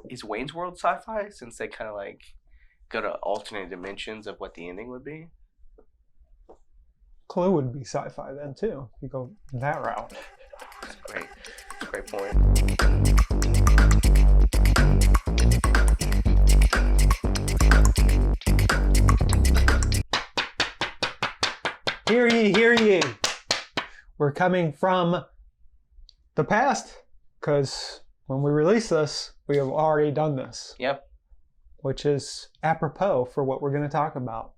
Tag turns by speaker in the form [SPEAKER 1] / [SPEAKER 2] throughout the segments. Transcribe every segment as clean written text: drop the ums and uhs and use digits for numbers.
[SPEAKER 1] is Wayne's World sci-fi since they kind of like go to alternate dimensions of what the ending would be?
[SPEAKER 2] Clue would be sci-fi then too. You go that route.
[SPEAKER 1] That's great. That's a great point.
[SPEAKER 2] Hear ye, hear ye. We're coming from the past because when we release this, we have already done this.
[SPEAKER 1] Yep.
[SPEAKER 2] Which is apropos for what we're going to talk about.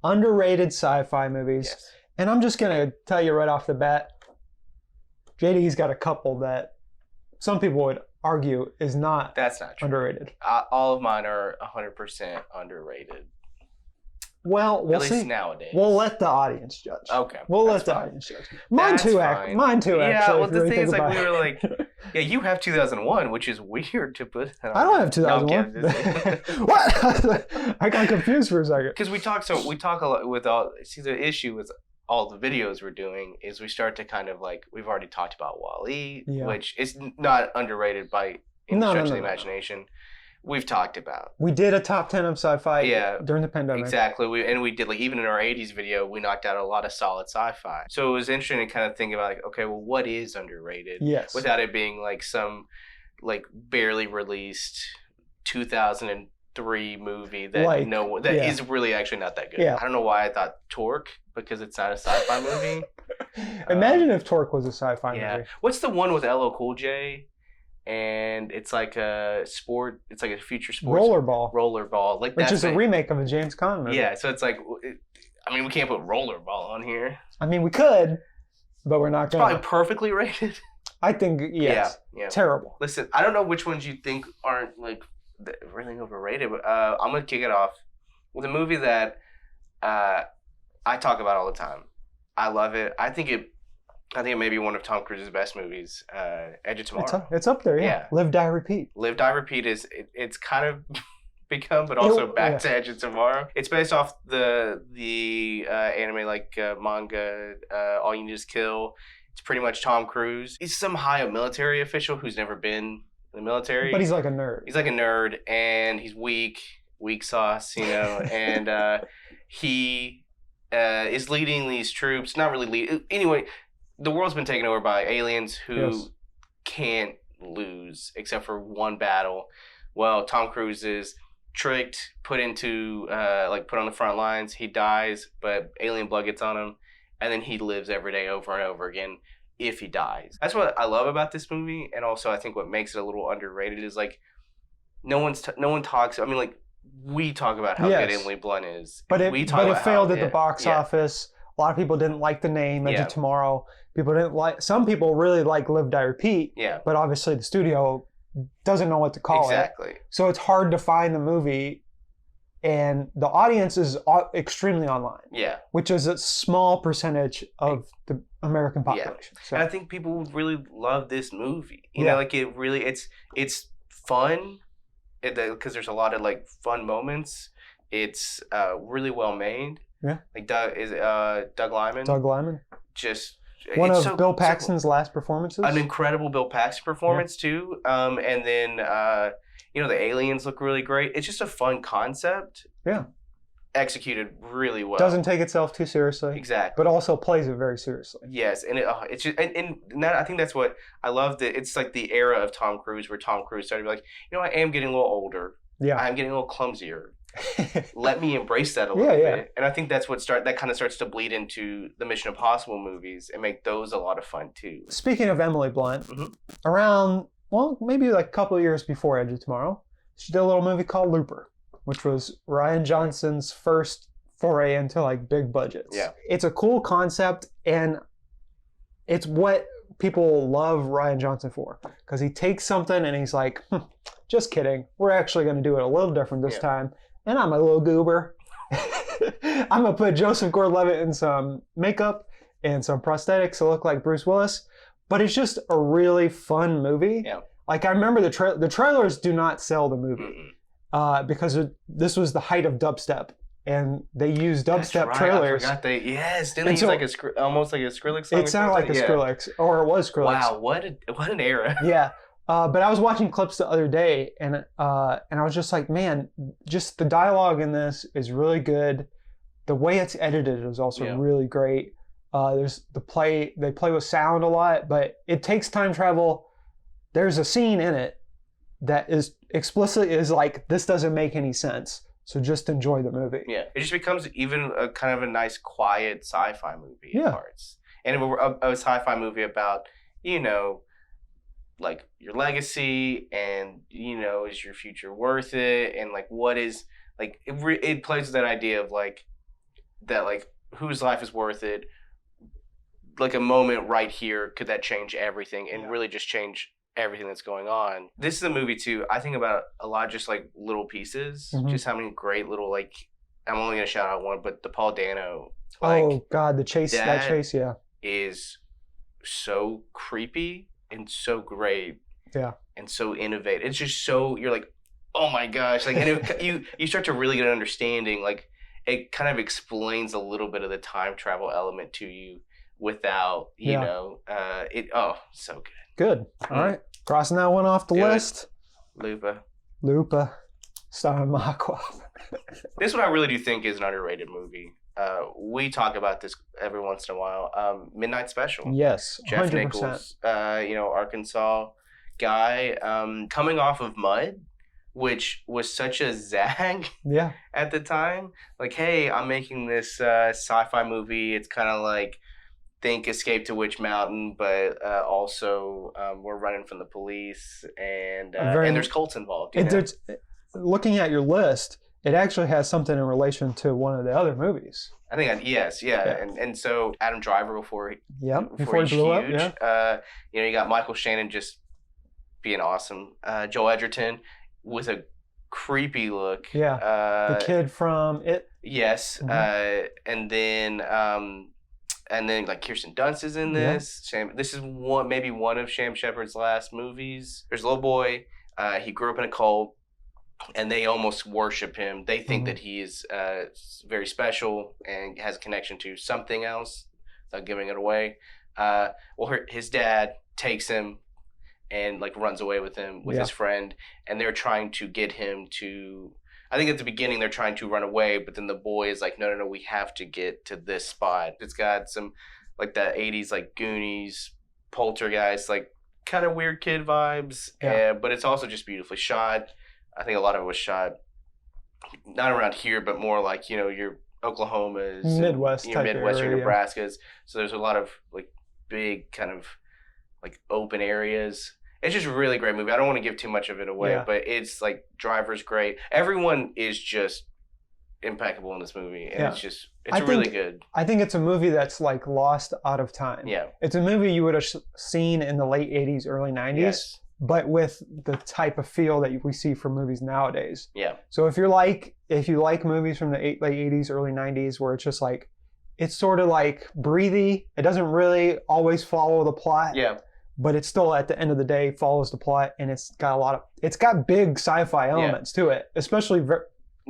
[SPEAKER 2] Underrated sci-fi movies.
[SPEAKER 1] Yes.
[SPEAKER 2] And I'm just going to tell you right off the bat, JD's got a couple that some people would argue is not
[SPEAKER 1] That's not true.
[SPEAKER 2] underrated.
[SPEAKER 1] All of mine are 100% underrated.
[SPEAKER 2] Well, we'll
[SPEAKER 1] At
[SPEAKER 2] see.
[SPEAKER 1] least nowadays.
[SPEAKER 2] We'll let the audience judge.
[SPEAKER 1] Okay.
[SPEAKER 2] We'll let
[SPEAKER 1] that's
[SPEAKER 2] the
[SPEAKER 1] fine.
[SPEAKER 2] audience judge. Mine too,
[SPEAKER 1] fine.
[SPEAKER 2] actually.
[SPEAKER 1] Yeah, well,
[SPEAKER 2] if you
[SPEAKER 1] the
[SPEAKER 2] really
[SPEAKER 1] thing is,
[SPEAKER 2] think
[SPEAKER 1] like,
[SPEAKER 2] about
[SPEAKER 1] we were
[SPEAKER 2] it.
[SPEAKER 1] like, yeah, you have 2001, which is weird to put.
[SPEAKER 2] I don't have
[SPEAKER 1] No, I'm
[SPEAKER 2] 2001.
[SPEAKER 1] kidding.
[SPEAKER 2] What? I got confused for a second.
[SPEAKER 1] Because we talk a lot with all. See, the issue with all the videos we're doing is we start to kind of like we've already talked about Wall-E,
[SPEAKER 2] Yeah.
[SPEAKER 1] which is not underrated by any
[SPEAKER 2] No,
[SPEAKER 1] stretch
[SPEAKER 2] no,
[SPEAKER 1] of the
[SPEAKER 2] no.
[SPEAKER 1] imagination. We've talked about.
[SPEAKER 2] We did a top 10 of sci-fi
[SPEAKER 1] Yeah,
[SPEAKER 2] during the pandemic.
[SPEAKER 1] Exactly. We did like even in our 80s video, we knocked out a lot of solid sci-fi. So it was interesting to kind of think about like, okay, well, what is underrated?
[SPEAKER 2] Yes.
[SPEAKER 1] Without it being like some like barely released 2003 movie that
[SPEAKER 2] Like,
[SPEAKER 1] is really actually not that good.
[SPEAKER 2] Yeah.
[SPEAKER 1] I don't know why I thought Torque because it's not a sci-fi movie.
[SPEAKER 2] Imagine if Torque was a sci-fi
[SPEAKER 1] Yeah.
[SPEAKER 2] movie.
[SPEAKER 1] What's the one with LL Cool J? And it's like a sport. It's like a future sports
[SPEAKER 2] Rollerball,
[SPEAKER 1] like
[SPEAKER 2] which
[SPEAKER 1] that's
[SPEAKER 2] is a remake of a James Caan movie.
[SPEAKER 1] Yeah, so it's like, I mean, we can't put Rollerball on here.
[SPEAKER 2] I mean, we could, but we're not
[SPEAKER 1] It's
[SPEAKER 2] going to.
[SPEAKER 1] probably perfectly rated.
[SPEAKER 2] I think, yes.
[SPEAKER 1] Yeah.
[SPEAKER 2] Terrible.
[SPEAKER 1] Listen, I don't know which ones you think aren't like really overrated, but I'm gonna kick it off with a movie that I talk about all the time. I love it. I think it may be one of Tom Cruise's best movies, Edge of Tomorrow.
[SPEAKER 2] It's up there, yeah.
[SPEAKER 1] Yeah.
[SPEAKER 2] Live, Die, Repeat.
[SPEAKER 1] Live, Die, Repeat it's kind of become, but also back to Edge of Tomorrow. It's based off the anime like manga, All You Need Is Kill. It's pretty much Tom Cruise. He's some high military official who's never been in the military.
[SPEAKER 2] But he's like a nerd.
[SPEAKER 1] He's like a nerd, and he's weak sauce, and he is leading these troops. Not really lead. Anyway, the world's been taken over by aliens who can't lose except for one battle. Well, Tom Cruise is tricked, put on the front lines. He dies, but alien blood gets on him, and then he lives every day over and over again if he dies. That's what I love about this movie, and also I think what makes it a little underrated is like no one talks. I mean, like we talk about how good Emily Blunt is,
[SPEAKER 2] but it failed at the box office. A lot of people didn't like the name Edge of Tomorrow. Some people really like Live, Die, Repeat.
[SPEAKER 1] Yeah.
[SPEAKER 2] But obviously the studio doesn't know what to call it.
[SPEAKER 1] Exactly.
[SPEAKER 2] So it's hard to find the movie, and the audience is extremely online. Yeah. Which is a small percentage of the American population.
[SPEAKER 1] Yeah.
[SPEAKER 2] So.
[SPEAKER 1] And I think people would really love this movie. You know, like it really, it's fun because there's a lot of like fun moments. It's really well made.
[SPEAKER 2] Yeah.
[SPEAKER 1] Like Doug Lyman.
[SPEAKER 2] Doug Lyman.
[SPEAKER 1] Just
[SPEAKER 2] one of Bill Paxton's last performances.
[SPEAKER 1] An incredible Bill Paxton performance too. And then the aliens look really great. It's just a fun concept.
[SPEAKER 2] Yeah.
[SPEAKER 1] Executed really well.
[SPEAKER 2] Doesn't take itself too seriously.
[SPEAKER 1] Exactly.
[SPEAKER 2] But also plays it very seriously.
[SPEAKER 1] Yes, and it's just and that, I think that's what I love. That it's like the era of Tom Cruise where Tom Cruise started to be like, I am getting a little older.
[SPEAKER 2] Yeah.
[SPEAKER 1] I'm getting a little clumsier. Let me embrace that a little bit. And I think that's that kind of starts to bleed into the Mission Impossible movies and make those a lot of fun too.
[SPEAKER 2] Speaking of Emily Blunt, around, maybe like a couple of years before Edge of Tomorrow, she did a little movie called Looper, which was Rian Johnson's first foray into like big budgets.
[SPEAKER 1] Yeah.
[SPEAKER 2] It's a cool concept, and it's what people love Rian Johnson for, because he takes something and he's like, just kidding, we're actually going to do it a little different this time. And I'm a little goober. I'm going to put Joseph Gordon-Levitt in some makeup and some prosthetics to look like Bruce Willis. But it's just a really fun movie. Yeah. Like, I remember the trailers do not sell the movie because this was the height of dubstep. And they used dubstep trailers.
[SPEAKER 1] I forgot didn't they use like almost like a Skrillex song?
[SPEAKER 2] It sounded like a Skrillex, or it was Skrillex.
[SPEAKER 1] Wow, what an era.
[SPEAKER 2] Yeah. But I was watching clips the other day, and I was just like, man, just the dialogue in this is really good. The way it's edited is also really great. There's they play with sound a lot, but it takes time travel. There's a scene in it that is explicitly is like, this doesn't make any sense. So just enjoy the movie.
[SPEAKER 1] Yeah, it just becomes even a kind of a nice, quiet sci-fi movie in parts, and a sci-fi movie about, you know, like your legacy, and, you know, is your future worth it, and like what is like it plays with that idea of like that, like whose life is worth it, like a moment right here, could that change everything and really just change everything that's going on. This is a movie too, I think about a lot, just like little pieces, just how many great little, like, I'm only gonna shout out one, but the Paul Dano, like,
[SPEAKER 2] oh god, the chase, that chase,
[SPEAKER 1] is so creepy and so great, and so innovative. It's just so, you're like, oh my gosh, like, and you start to really get an understanding, like it kind of explains a little bit of the time travel element to you without, you know, so good.
[SPEAKER 2] Good. All right. Crossing that one off the list. Lupa. Starring Mark Wahlberg.
[SPEAKER 1] This one I really do think is an underrated movie. We talk about this every once in a while. Midnight Special.
[SPEAKER 2] Yes, 100%.
[SPEAKER 1] Jeff Nichols, you know, Arkansas guy, coming off of Mud, which was such a zag at the time. Like, hey, I'm making this sci-fi movie. It's kind of like, think Escape to Witch Mountain, but also we're running from the police, and there's cults involved.
[SPEAKER 2] Looking at your list, it actually has something in relation to one of the other movies.
[SPEAKER 1] I think, and so Adam Driver before he
[SPEAKER 2] blew
[SPEAKER 1] huge,
[SPEAKER 2] up.
[SPEAKER 1] You know, you got Michael Shannon just being awesome. Joel Edgerton with a creepy look.
[SPEAKER 2] The kid from It.
[SPEAKER 1] Yes, and then like Kirsten Dunst is in this. This is maybe one of Sam Shepard's last movies. There's a little boy. He grew up in a cult, and they almost worship him. They think that he is very special and has a connection to something else, without giving it away. His dad takes him and like runs away with him with his friend, and they're trying to get him to. I think at the beginning they're trying to run away, but then the boy is like, no, we have to get to this spot. It's got some like the 80s, like Goonies, Poltergeist, like kind of weird kid vibes, but it's also just beautifully shot. I think a lot of it was shot not around here, but more like, you know, your Oklahomas,
[SPEAKER 2] Midwest,
[SPEAKER 1] your Midwest, your Nebraskas. So there's a lot of like big kind of like open areas. It's just a really great movie. I don't want to give too much of it away, but it's like Driver's great. Everyone is just impeccable in this movie, and it's really good.
[SPEAKER 2] I think it's a movie that's like lost out of time.
[SPEAKER 1] Yeah,
[SPEAKER 2] it's a movie you would have seen in the late 80s, early 90s, but with the type of feel that we see from movies nowadays.
[SPEAKER 1] Yeah.
[SPEAKER 2] So if you like movies from the late 80s, early 90s, where it's just like, it's sort of like breathy. It doesn't really always follow the plot.
[SPEAKER 1] Yeah.
[SPEAKER 2] But it still, at the end of the day, follows the plot, and it's got big sci-fi elements to it, especially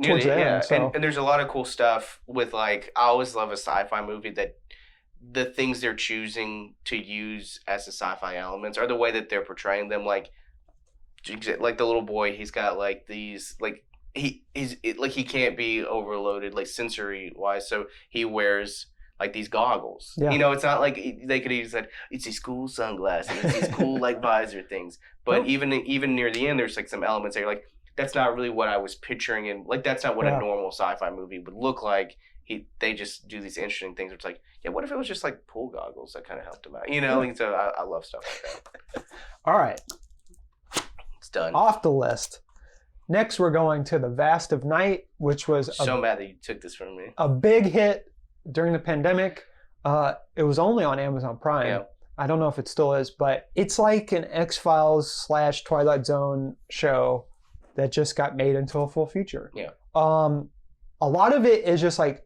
[SPEAKER 2] towards the end. So.
[SPEAKER 1] And there's a lot of cool stuff with, like, I always love a sci-fi movie that the things they're choosing to use as the sci-fi elements are the way that they're portraying them. Like the little boy, he's got like these like he can't be overloaded like sensory wise, so he wears like these goggles. You know, it's not like they could have said it's these cool sunglasses, it's these cool like visor things. But even near the end, there's like some elements that you're like, that's not really what I was picturing, and like that's not what a normal sci-fi movie would look like. They just do these interesting things. It's like, what if it was just like pool goggles that kind of helped him out? You know, like, so I love stuff like that.
[SPEAKER 2] All right,
[SPEAKER 1] it's done.
[SPEAKER 2] Off the list. Next, we're going to The Vast of Night, which was
[SPEAKER 1] so mad that you took this from me.
[SPEAKER 2] A big hit during the pandemic. It was only on Amazon Prime.
[SPEAKER 1] Yeah.
[SPEAKER 2] I don't know if it still is, but it's like an X-Files / Twilight Zone show that just got made into a full feature.
[SPEAKER 1] Yeah.
[SPEAKER 2] A lot of it is just like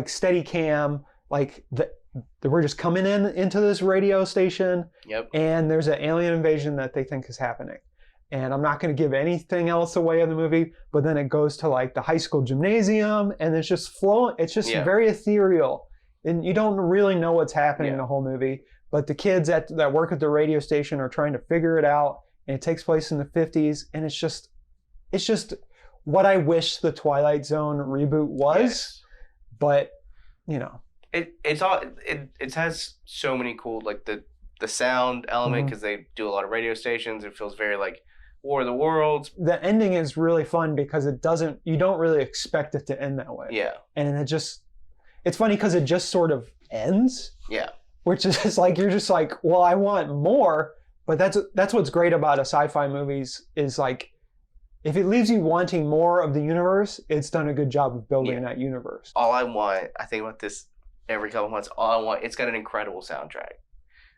[SPEAKER 2] steady cam, like we're just coming into this radio station.
[SPEAKER 1] Yep. And
[SPEAKER 2] there's an alien invasion that they think is happening. And I'm not going to give anything else away in the movie, but then it goes to like the high school gymnasium, and it's just flowing. It's just very ethereal, and you don't really know what's happening in the whole movie. But the kids that work at the radio station are trying to figure it out, and it takes place in the 50s, and it's just what I wish the Twilight Zone reboot was.
[SPEAKER 1] Yes.
[SPEAKER 2] But you know,
[SPEAKER 1] it has so many cool, like the sound element, because they do a lot of radio stations. It feels very like War of the Worlds.
[SPEAKER 2] The ending is really fun because you don't really expect it to end that way.
[SPEAKER 1] Yeah.
[SPEAKER 2] And it's funny because it just sort of ends.
[SPEAKER 1] Yeah.
[SPEAKER 2] Which is just like, you're just like, well, I want more. But that's what's great about a sci-fi movies is like, if it leaves you wanting more of the universe, it's done a good job of building that universe.
[SPEAKER 1] All I want, I think about this every couple months, it's got an incredible soundtrack.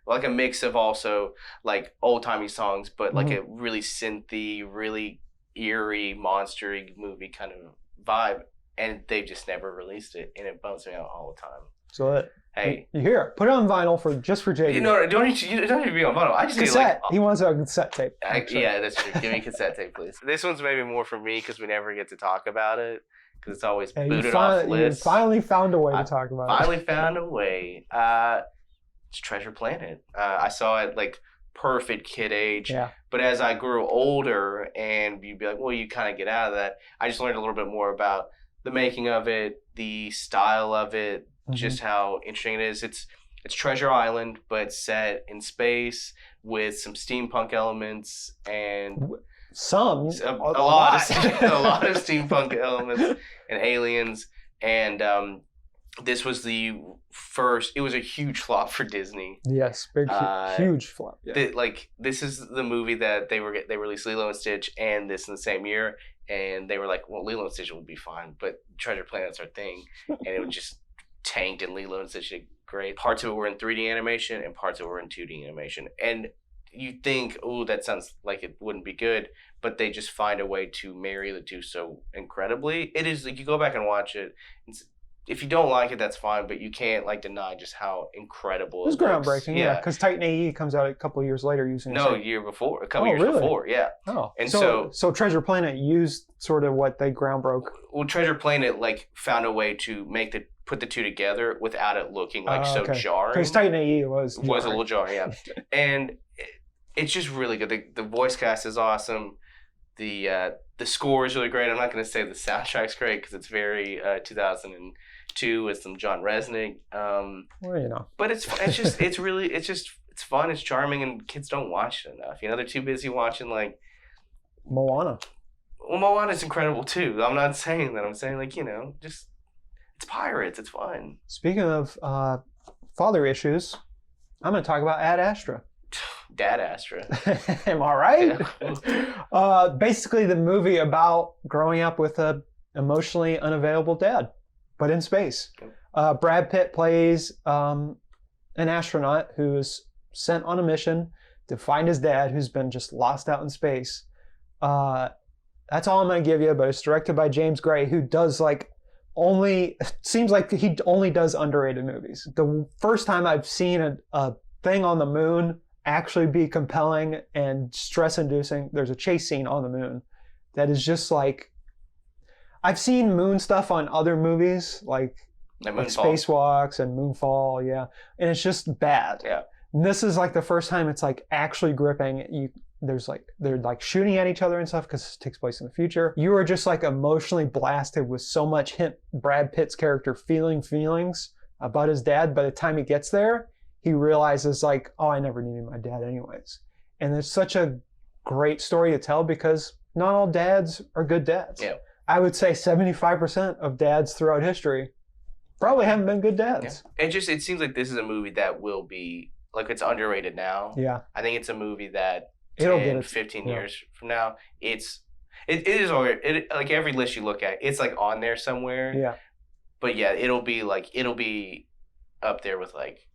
[SPEAKER 1] Like a mix of also like old-timey songs, but like a really synthy, really eerie, monster-y movie kind of vibe. And they've just never released it, and it bums me out all the time.
[SPEAKER 2] So
[SPEAKER 1] hey,
[SPEAKER 2] you hear it. Put it on vinyl just for JD.
[SPEAKER 1] You know, don't need to be on vinyl. I just
[SPEAKER 2] cassette.
[SPEAKER 1] Need
[SPEAKER 2] he wants a cassette tape.
[SPEAKER 1] Yeah, that's true. Give me a cassette tape, please. This one's maybe more for me because we never get to talk about it because it's always booted off lists.
[SPEAKER 2] You finally found a way to talk about it.
[SPEAKER 1] Finally found a way. It's Treasure Planet. I saw it like perfect kid age.
[SPEAKER 2] Yeah.
[SPEAKER 1] But as I grew older, and you'd be like, well, you kind of get out of that. I just learned a little bit more about the making of it, the style of it, just how interesting it is. It's Treasure Island, but set in space with some steampunk elements and
[SPEAKER 2] a
[SPEAKER 1] lot of steampunk elements and aliens. And this was the first. It was a huge flop for Disney.
[SPEAKER 2] Yes, huge flop. Yeah.
[SPEAKER 1] This is the movie that they released Lilo and Stitch and this in the same year, and they were like, well, Lilo and Stitch will be fine, but Treasure Planet's our thing, and it was just tanked. And Lilo and Stitch did great. Parts of it were in 3D animation, and parts of it were in 2D animation, and you think, oh, that sounds like it wouldn't be good, but they just find a way to marry the two so incredibly. It is like you go back and watch it. If you don't like it, that's fine, but you can't like deny just how incredible
[SPEAKER 2] it was. Groundbreaking, yeah. Because Titan AE comes out a couple of years later using
[SPEAKER 1] a year before, a couple years before, yeah.
[SPEAKER 2] Oh, and so Treasure Planet used sort of what they groundbroke.
[SPEAKER 1] Well, Treasure Planet like found a way to put the two together without it looking like so jarring.
[SPEAKER 2] Because Titan AE was
[SPEAKER 1] a little jarring, yeah. And it's just really good. The voice cast is awesome. The score is really great. I'm not going to say the soundtrack's great because it's very 2002 with some John Resnick.
[SPEAKER 2] Well, you know.
[SPEAKER 1] But it's fun, it's charming, and kids don't watch it enough. You know, they're too busy watching like
[SPEAKER 2] Moana.
[SPEAKER 1] Well, Moana's incredible too. I'm not saying that. I'm saying like, you know, just it's pirates. It's fun.
[SPEAKER 2] Speaking of father issues, I'm going to talk about Ad Astra.
[SPEAKER 1] Dad Astra.
[SPEAKER 2] Am I right? Yeah. Basically the movie about growing up with a emotionally unavailable dad, but in space. Brad Pitt plays an astronaut who is sent on a mission to find his dad who's been just lost out in space. That's all I'm going to give you, but it's directed by James Gray, who does seems like he only does underrated movies. The first time I've seen a thing on the moon actually be compelling and stress-inducing, there's a chase scene on the moon that is just like, I've seen moon stuff on other movies like Spacewalks and Moonfall, yeah, and it's just bad.
[SPEAKER 1] Yeah.
[SPEAKER 2] And this is like the first time it's like actually gripping. They're like shooting at each other and stuff because it takes place in the future. You are just like emotionally blasted with so much Brad Pitt's character feeling feelings about his dad. By the time he gets there, he realizes like, oh, I never needed my dad anyways. And it's such a great story to tell because not all dads are good dads.
[SPEAKER 1] Yeah.
[SPEAKER 2] I would say 75% of dads throughout history probably haven't been good dads.
[SPEAKER 1] Yeah. It seems like this is a movie that will be, like, it's underrated now.
[SPEAKER 2] Yeah.
[SPEAKER 1] I think it's a movie that 15 years from now, it is like every list you look at, it's like on there somewhere.
[SPEAKER 2] Yeah.
[SPEAKER 1] But yeah, it'll be up there with like,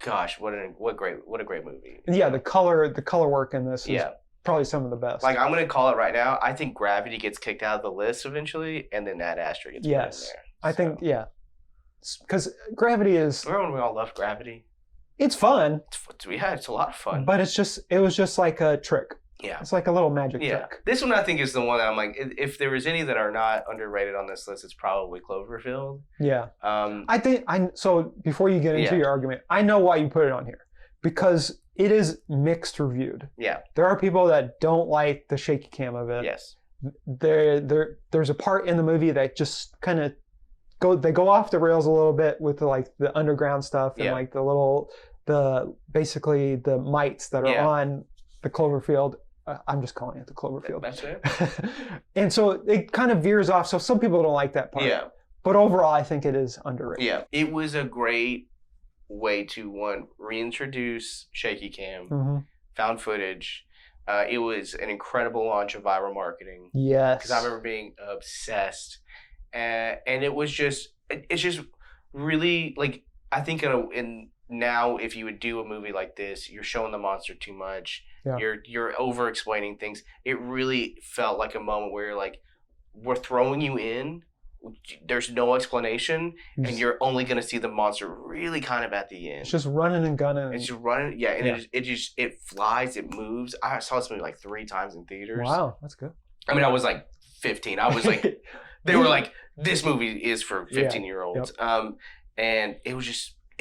[SPEAKER 1] gosh, what a great movie.
[SPEAKER 2] Yeah, the color work in this is probably some of the best.
[SPEAKER 1] Like, I'm going to call it right now. I think Gravity gets kicked out of the list eventually, and then Ad Astra gets put in there.
[SPEAKER 2] I think, yeah. Because Gravity is...
[SPEAKER 1] Remember when we all loved Gravity?
[SPEAKER 2] It's fun.
[SPEAKER 1] It's a lot of fun.
[SPEAKER 2] But it was just like a trick.
[SPEAKER 1] Yeah.
[SPEAKER 2] It's like a little magic trick.
[SPEAKER 1] This one I think is the one that I'm like, if there was any that are not underrated on this list, it's probably Cloverfield.
[SPEAKER 2] Yeah. So before you get into your argument, I know why you put it on here. because it is mixed reviewed.
[SPEAKER 1] Yeah.
[SPEAKER 2] There are people that don't like the shaky cam of it.
[SPEAKER 1] Yes.
[SPEAKER 2] There's a part in the movie that just kind of go off the rails a little bit with the underground stuff and like basically the mites that are on the Cloverfield. I'm just calling it the Cloverfield.
[SPEAKER 1] That's it.
[SPEAKER 2] And so it kind of veers off. So some people don't like that part.
[SPEAKER 1] Yeah.
[SPEAKER 2] But overall, I think it is underrated.
[SPEAKER 1] Yeah. It was a great way to reintroduce shaky cam, found footage. It was an incredible launch of viral marketing.
[SPEAKER 2] Yes.
[SPEAKER 1] Because I remember being obsessed. And it's just really, like, I think now if you would do a movie like this, you're showing the monster too much. Yeah. You're over explaining things. It really felt like a moment where you're like, we're throwing you in. There's no explanation, and you're only going to see the monster really kind of at the end.
[SPEAKER 2] It's just running and gunning.
[SPEAKER 1] It's just running, yeah, and it flies, it moves. I saw this movie like 3 times in theaters.
[SPEAKER 2] Wow, that's good.
[SPEAKER 1] I mean, I was like 15. I was like, they were like, this movie is for 15-year-olds. Yep. And it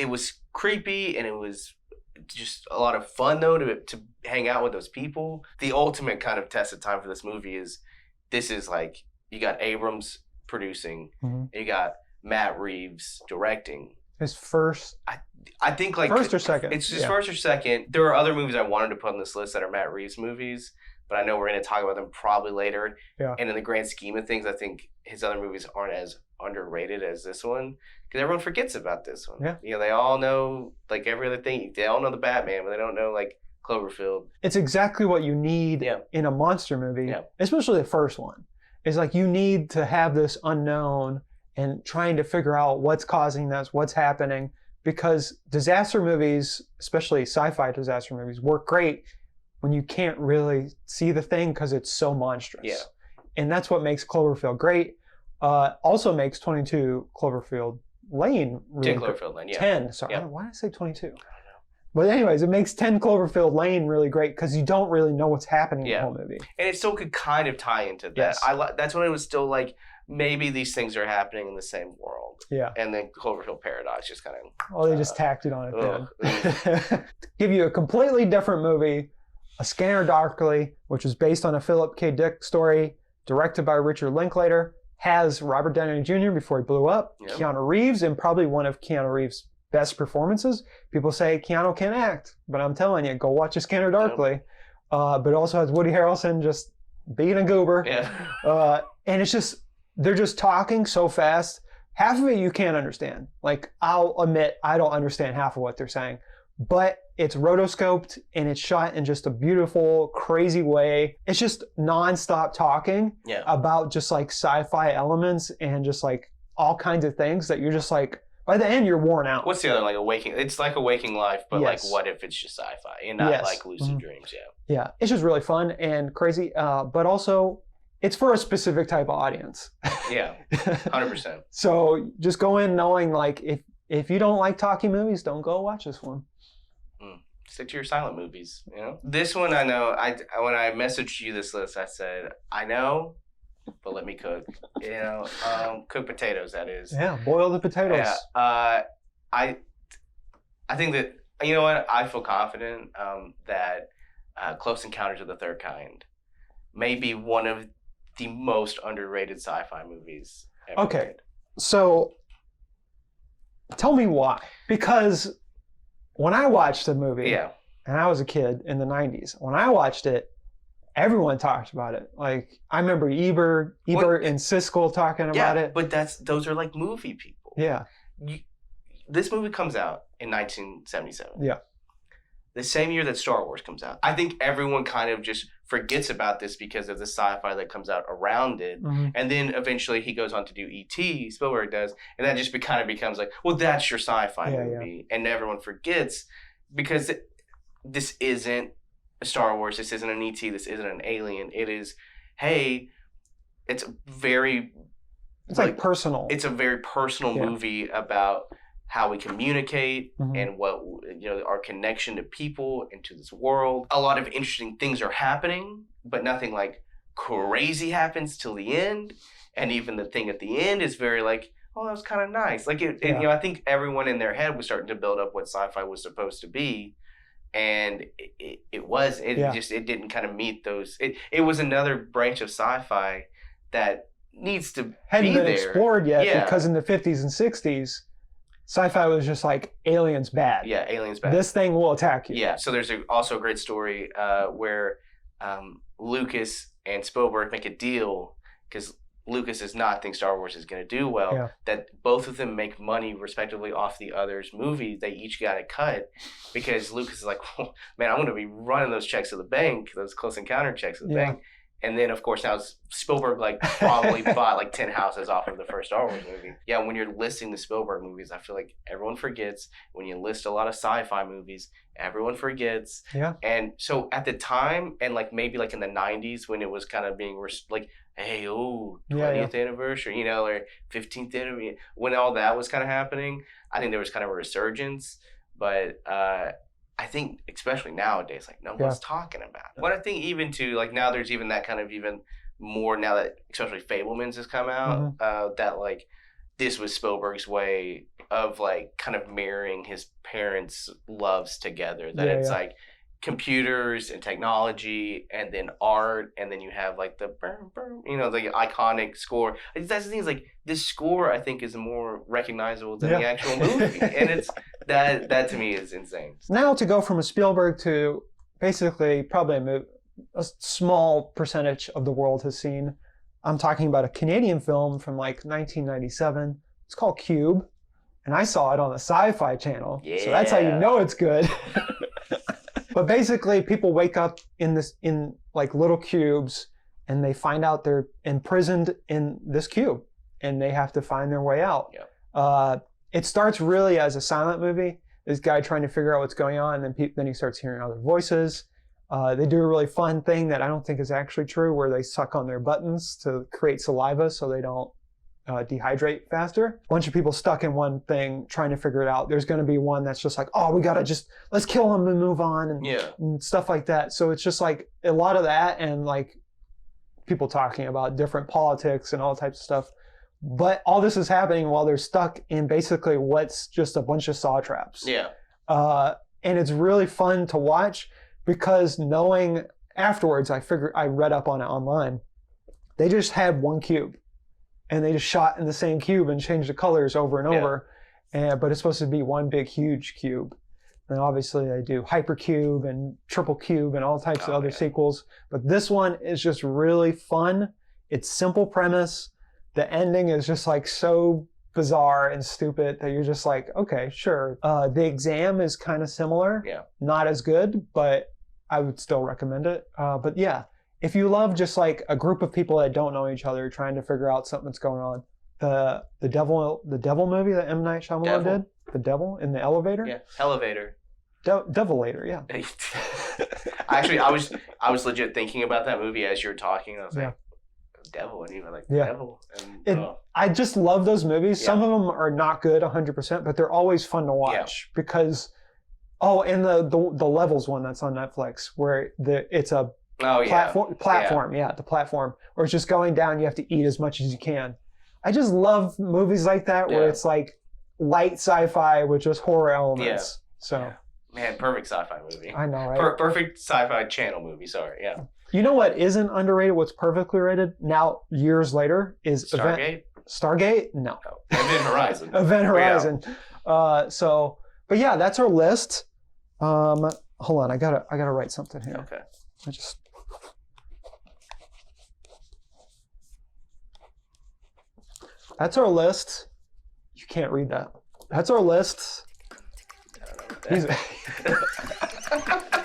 [SPEAKER 1] was creepy, and it was just a lot of fun though to hang out with those people. The ultimate kind of test of time for this movie is like, you got Abrams producing, and you got Matt Reeves directing.
[SPEAKER 2] His first,
[SPEAKER 1] I think, like,
[SPEAKER 2] first or second.
[SPEAKER 1] It's his first or second. There are other movies I wanted to put on this list that are Matt Reeves movies, but I know we're going to talk about them probably later. Yeah. And in the grand scheme of things, I think his other movies aren't as underrated as this one, because everyone forgets about this one. Yeah. You know, they all know, like, every other thing. They all know the Batman, but they don't know, like, Cloverfield.
[SPEAKER 2] It's exactly what you need in a monster movie, especially the first one. It's like you need to have this unknown and trying to figure out what's causing this, what's happening, because disaster movies, especially sci-fi disaster movies, work great when you can't really see the thing because it's so monstrous. Yeah. And that's what makes Cloverfield great. Also makes 22 Cloverfield Lane really
[SPEAKER 1] 10 Cloverfield Lane,
[SPEAKER 2] 10, sorry. Why did I say 22? But anyways, it makes 10 Cloverfield Lane really great because you don't really know what's happening in the whole movie.
[SPEAKER 1] And it still could kind of tie into that. Yes. That's when it was still like, maybe these things are happening in the same world. Yeah. And then Cloverfield Paradox just kind of...
[SPEAKER 2] Oh, they just tacked it on it then. Give you a completely different movie, A Scanner Darkly, which was based on a Philip K. Dick story, directed by Richard Linklater, has Robert Downey Jr. before he blew up, Keanu Reeves, and probably one of Keanu Reeves' best performances. People say Keanu can't act, but I'm telling you, go watch A Scanner Darkly. But it also has Woody Harrelson just being a goober. Yeah. And it's just, they're just talking so fast. Half of it you can't understand. Like, I'll admit, I don't understand half of what they're saying. But it's rotoscoped and it's shot in just a beautiful, crazy way. It's just nonstop talking about just like sci-fi elements and just like all kinds of things that you're just like, by the end, you're worn out.
[SPEAKER 1] What's the other, like, it's like a waking life, but like, what if it's just sci-fi and not like lucid dreams?
[SPEAKER 2] Yeah, it's just really fun and crazy, but also it's for a specific type of audience.
[SPEAKER 1] Yeah, 100%.
[SPEAKER 2] So just go in knowing, like, if you don't like talking movies, don't go watch this one.
[SPEAKER 1] Stick to your silent movies, you know? This one, I know, when I messaged you this list, I said, I know, but let me cook. You know, cook potatoes, that is.
[SPEAKER 2] Yeah, boil the potatoes.
[SPEAKER 1] Yeah. I think that, you know what, I feel confident that Close Encounters of the Third Kind may be one of the most underrated sci-fi movies ever made.
[SPEAKER 2] So tell me why. Because when I watched the movie, and I was a kid in the 90s, when I watched it, everyone talked about it. Like, I remember Ebert and Siskel talking about it.
[SPEAKER 1] But those are like movie people.
[SPEAKER 2] Yeah.
[SPEAKER 1] This movie comes out in 1977.
[SPEAKER 2] Yeah.
[SPEAKER 1] The same year that Star Wars comes out. I think everyone kind of just forgets about this because of the sci-fi that comes out around it. Mm-hmm. And then eventually he goes on to do E.T., Spielberg does, and that just kind of becomes like, well, that's your sci-fi movie. Yeah. And everyone forgets because this isn't a Star Wars, this isn't an E.T., this isn't an Alien. It is, hey, it's very...
[SPEAKER 2] It's like personal.
[SPEAKER 1] It's a very personal movie about how we communicate and what, you know, our connection to people and to this world. A lot of interesting things are happening, but nothing like crazy happens till the end. And even the thing at the end is very like, oh, that was kind of nice. Like, you know, I think everyone in their head was starting to build up what sci-fi was supposed to be. and it didn't kind of meet those. It was another branch of sci-fi that needs to
[SPEAKER 2] hadn't
[SPEAKER 1] be
[SPEAKER 2] been
[SPEAKER 1] there.
[SPEAKER 2] explored yet
[SPEAKER 1] Yeah.
[SPEAKER 2] because in the 50s and 60s, sci-fi was just like aliens bad.
[SPEAKER 1] Yeah, aliens bad.
[SPEAKER 2] This thing will attack you.
[SPEAKER 1] Yeah. So there's also a great story where Lucas and Spielberg make a deal because Lucas does not think Star Wars is going to do well.
[SPEAKER 2] Yeah.
[SPEAKER 1] That both of them make money respectively off the other's movie. They each got a cut because Lucas is like, oh, man, I'm going to be running those checks to the bank, those Close Encounter checks to the bank. And then, of course, now Spielberg probably bought 10 houses off of the first Star Wars movie. Yeah, when you're listing the Spielberg movies, I feel like everyone forgets. When you list a lot of sci-fi movies, everyone forgets.
[SPEAKER 2] Yeah.
[SPEAKER 1] And so at the time, and maybe in the 90s when it was kind of being hey, 20th anniversary, or 15th anniversary, when all that was kind of happening, I think there was kind of a resurgence. But I think especially nowadays, no one's talking about it. But I think even now there's even that kind of even more now that especially Fabelmans has come out, that this was Spielberg's way of kind of mirroring his parents' loves together. That it's computers and technology and then art, and then you have the burr, burr, the iconic score. That's the thing is this score I think is more recognizable than the actual movie, and it's that to me is insane.
[SPEAKER 2] Now to go from a Spielberg to basically probably a small percentage of the world has seen. I'm talking about a Canadian film from 1997. It's called Cube, and I saw it on the Sci-Fi channel. Yeah. So that's how you know it's good. But basically, people wake up in little cubes, and they find out they're imprisoned in this cube, and they have to find their way out.
[SPEAKER 1] Yeah.
[SPEAKER 2] It starts really as a silent movie. This guy trying to figure out what's going on, and then he starts hearing other voices. They do a really fun thing that I don't think is actually true, where they suck on their buttons to create saliva so they don't dehydrate faster. A bunch of people stuck in one thing trying to figure it out. There's going to be one that's just we gotta let's kill him and move on and stuff like that. So it's just a lot of that and people talking about different politics and all types of stuff. But all this is happening while they're stuck in basically what's just a bunch of saw traps.
[SPEAKER 1] Yeah.
[SPEAKER 2] And it's really fun to watch because knowing afterwards, I read up on it online. They just had one cube. And they just shot in the same cube and changed the colors over and over. But it's supposed to be one big, huge cube. And obviously they do Hypercube and Triple Cube and all types of other sequels. But this one is just really fun. It's simple premise. The ending is just so bizarre and stupid that you're just okay, sure. The Exam is kind of similar.
[SPEAKER 1] Yeah. Not
[SPEAKER 2] as good, but I would still recommend it. But yeah. If you love just a group of people that don't know each other trying to figure out something that's going on, the devil movie that M. Night Shyamalan did, The Devil in the Elevator.
[SPEAKER 1] Yeah, Elevator.
[SPEAKER 2] Devil-lator, yeah.
[SPEAKER 1] Actually, I was legit thinking about that movie as you were talking. I was devil, and even devil. And,
[SPEAKER 2] I just love those movies. Some of them are not good 100%, but they're always fun to watch because. Oh, and the Levels one that's on Netflix where it's a platform, the platform, or it's just going down. You have to eat as much as you can. I just love movies like that where it's light sci-fi with just horror elements. So,
[SPEAKER 1] man, perfect sci-fi movie.
[SPEAKER 2] I know, right?
[SPEAKER 1] Perfect sci-fi channel movie. Sorry, yeah.
[SPEAKER 2] You know what isn't underrated? What's perfectly rated now, years later, is
[SPEAKER 1] Stargate.
[SPEAKER 2] Stargate? No.
[SPEAKER 1] Event Horizon.
[SPEAKER 2] Event Horizon. But yeah, that's our list. Hold on, I gotta write something here.
[SPEAKER 1] Okay.
[SPEAKER 2] That's our list. You can't read that. That's our list.
[SPEAKER 1] I don't know what that